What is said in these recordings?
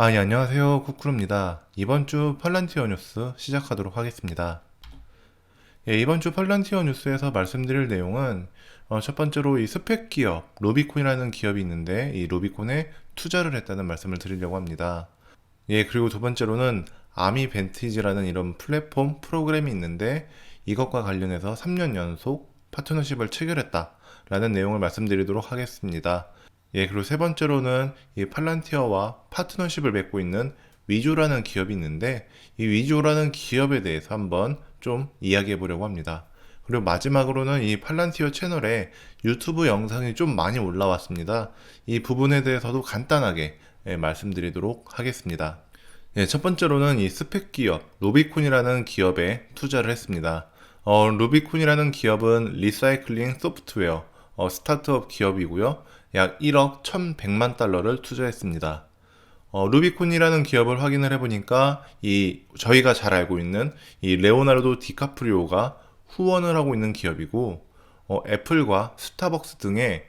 예, 안녕하세요. 쿠쿠루입니다. 이번 주 팔란티어 뉴스 시작하도록 하겠습니다. 예, 이번 주 팔란티어 뉴스에서 말씀드릴 내용은 첫 번째로 이 스펙 기업, 로비콘이라는 기업이 있는데 이 로비콘에 투자를 했다는 말씀을 드리려고 합니다. 예, 그리고 두 번째로는 아미 벤티지라는 이런 플랫폼 프로그램이 있는데 이것과 관련해서 3년 연속 파트너십을 체결했다라는 내용을 말씀드리도록 하겠습니다. 예, 그리고 세 번째로는 이 팔란티어와 파트너십을 맺고 있는 위조라는 기업이 있는데 이 위조라는 기업에 대해서 한번 좀 이야기해 보려고 합니다. 그리고 마지막으로는 이 팔란티어 채널에 유튜브 영상이 좀 많이 올라왔습니다. 이 부분에 대해서도 간단하게 말씀드리도록 하겠습니다. 예, 첫 번째로는 이 스펙 기업, 로비콘이라는 기업에 투자를 했습니다. 루비콘이라는 기업은 리사이클링 소프트웨어, 스타트업 기업이고요. 약 1억 1,100만 달러를 투자했습니다. 루비콘이라는 기업을 확인을 해보니까 저희가 잘 알고 있는 이 레오나르도 디카프리오가 후원을 하고 있는 기업이고 애플과 스타벅스 등의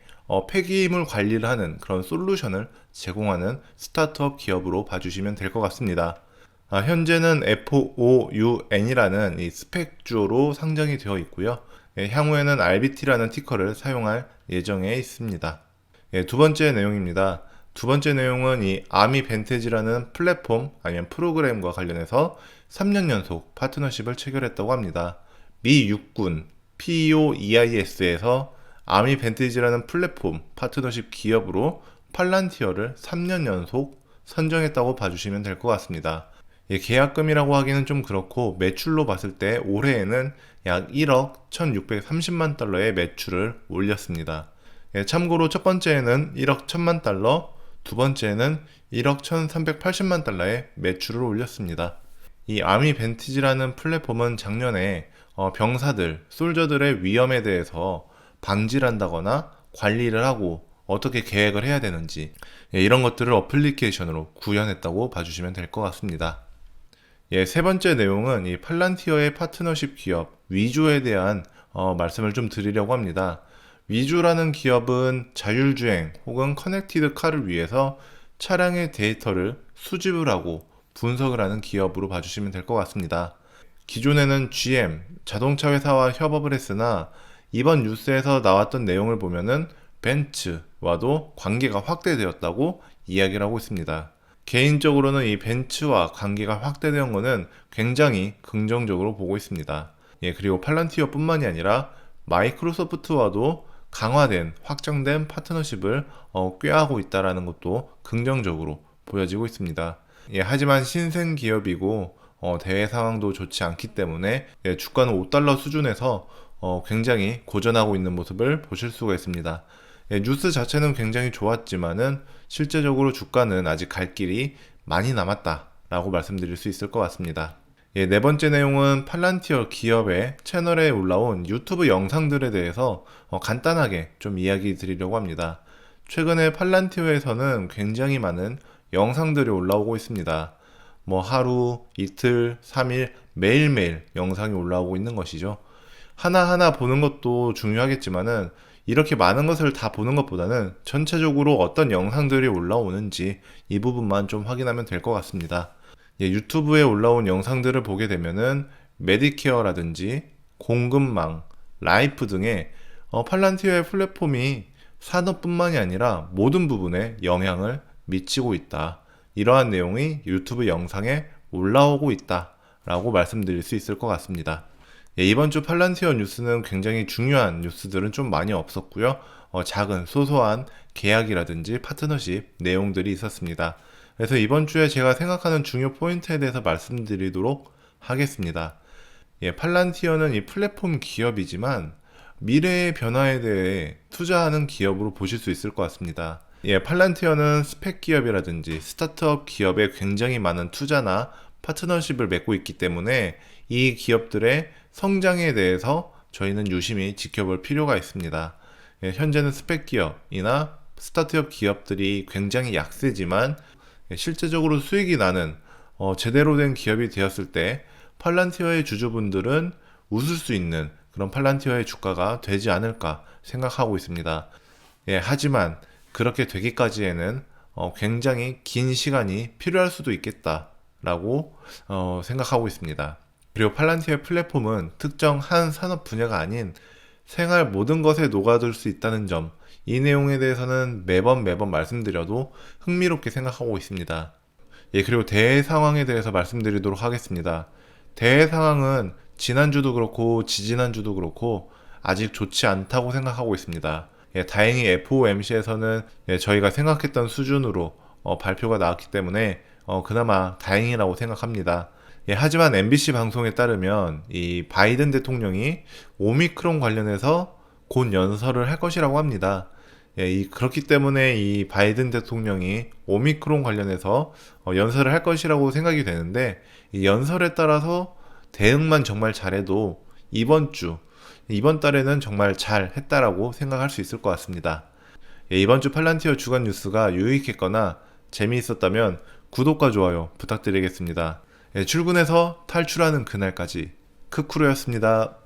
폐기물 관리를 하는 그런 솔루션을 제공하는 스타트업 기업으로 봐주시면 될 것 같습니다. 현재는 FOUN이라는 이 스펙주로 상장이 되어 있고요. 예, 향후에는 RBT라는 티커를 사용할 예정에 있습니다. 예, 두 번째 내용입니다. 두 번째 내용은 이 아미 벤테지라는 플랫폼 아니면 프로그램과 관련해서 3년 연속 파트너십을 체결했다고 합니다. 미 육군 POEIS에서 아미 벤테지라는 플랫폼 파트너십 기업으로 팔란티어를 3년 연속 선정했다고 봐주시면 될 것 같습니다. 예, 계약금이라고 하기는 좀 그렇고 매출로 봤을 때 올해에는 약 1억 1,630만 달러의 매출을 올렸습니다. 예, 참고로 첫 번째에는 1억 1,000만 달러, 두 번째에는 1억 1,380만 달러의 매출을 올렸습니다. 이 아미 벤티지라는 플랫폼은 작년에 병사들, 솔저들의 위험에 대해서 방지를 한다거나 관리를 하고 어떻게 계획을 해야 되는지 이런 것들을 어플리케이션으로 구현했다고 봐주시면 될 것 같습니다. 예, 세 번째 내용은 이 팔란티어의 파트너십 기업 위조에 대한 말씀을 좀 드리려고 합니다. 위조라는 기업은 자율주행 혹은 커넥티드 카를 위해서 차량의 데이터를 수집을 하고 분석을 하는 기업으로 봐주시면 될 것 같습니다. 기존에는 GM, 자동차 회사와 협업을 했으나 이번 뉴스에서 나왔던 내용을 보면은 벤츠와도 관계가 확대되었다고 이야기를 하고 있습니다. 개인적으로는 이 벤츠와 관계가 확대된 것은 굉장히 긍정적으로 보고 있습니다. 예, 그리고 팔란티어 뿐만이 아니라 마이크로소프트와도 강화된 확장된 파트너십을 꾀하고 있다는 것도 긍정적으로 보여지고 있습니다. 예, 하지만 신생 기업이고 대외 상황도 좋지 않기 때문에 예, 주가는 5달러 수준에서 굉장히 고전하고 있는 모습을 보실 수가 있습니다. 예, 뉴스 자체는 굉장히 좋았지만은 실제적으로 주가는 아직 갈 길이 많이 남았다라고 말씀드릴 수 있을 것 같습니다. 예, 네 번째 내용은 팔란티어 기업의 채널에 올라온 유튜브 영상들에 대해서 간단하게 좀 이야기 드리려고 합니다. 최근에 팔란티어에서는 굉장히 많은 영상들이 올라오고 있습니다. 뭐 하루, 이틀, 3일, 매일매일 영상이 올라오고 있는 것이죠. 하나하나 보는 것도 중요하겠지만은 이렇게 많은 것을 다 보는 것보다는 전체적으로 어떤 영상들이 올라오는지 이 부분만 좀 확인하면 될 것 같습니다. 예, 유튜브에 올라온 영상들을 보게 되면은 메디케어라든지 공급망, 라이프 등의 팔란티어의 플랫폼이 산업뿐만이 아니라 모든 부분에 영향을 미치고 있다. 이러한 내용이 유튜브 영상에 올라오고 있다라고 말씀드릴 수 있을 것 같습니다. 예, 이번 주 팔란티어 뉴스는 굉장히 중요한 뉴스들은 좀 많이 없었고요. 작은 소소한 계약이라든지 파트너십 내용들이 있었습니다. 그래서 이번 주에 제가 생각하는 중요 포인트에 대해서 말씀드리도록 하겠습니다. 예, 팔란티어는 이 플랫폼 기업이지만 미래의 변화에 대해 투자하는 기업으로 보실 수 있을 것 같습니다. 예, 팔란티어는 스펙 기업이라든지 스타트업 기업에 굉장히 많은 투자나 파트너십을 맺고 있기 때문에 이 기업들의 성장에 대해서 저희는 유심히 지켜볼 필요가 있습니다. 예, 현재는 스펙 기업이나 스타트업 기업들이 굉장히 약세지만 실제적으로 수익이 나는 제대로 된 기업이 되었을 때 팔란티어의 주주분들은 웃을 수 있는 그런 팔란티어의 주가가 되지 않을까 생각하고 있습니다. 예, 하지만 그렇게 되기까지에는 굉장히 긴 시간이 필요할 수도 있겠다라고 생각하고 있습니다. 그리고 팔란티어의 플랫폼은 특정 한 산업 분야가 아닌 생활 모든 것에 녹아들 수 있다는 점, 이 내용에 대해서는 매번 말씀드려도 흥미롭게 생각하고 있습니다. 예, 그리고 대외 상황에 대해서 말씀드리도록 하겠습니다. 대외 상황은 지난주도 그렇고 지지난주도 그렇고 아직 좋지 않다고 생각하고 있습니다. 예, 다행히 FOMC에서는 저희가 생각했던 수준으로 발표가 나왔기 때문에 그나마 다행이라고 생각합니다. 예, 하지만 MBC 방송에 따르면 이 바이든 대통령이 오미크론 관련해서 곧 연설을 할 것이라고 합니다. 예, 그렇기 때문에 이 바이든 대통령이 오미크론 관련해서 연설을 할 것이라고 생각이 되는데, 이 연설에 따라서 대응만 정말 잘해도 이번 달에는 정말 잘 했다라고 생각할 수 있을 것 같습니다. 예, 이번 주 팔란티어 주간 뉴스가 유익했거나 재미있었다면 구독과 좋아요 부탁드리겠습니다. 예, 출근해서 탈출하는 그날까지 크크루였습니다.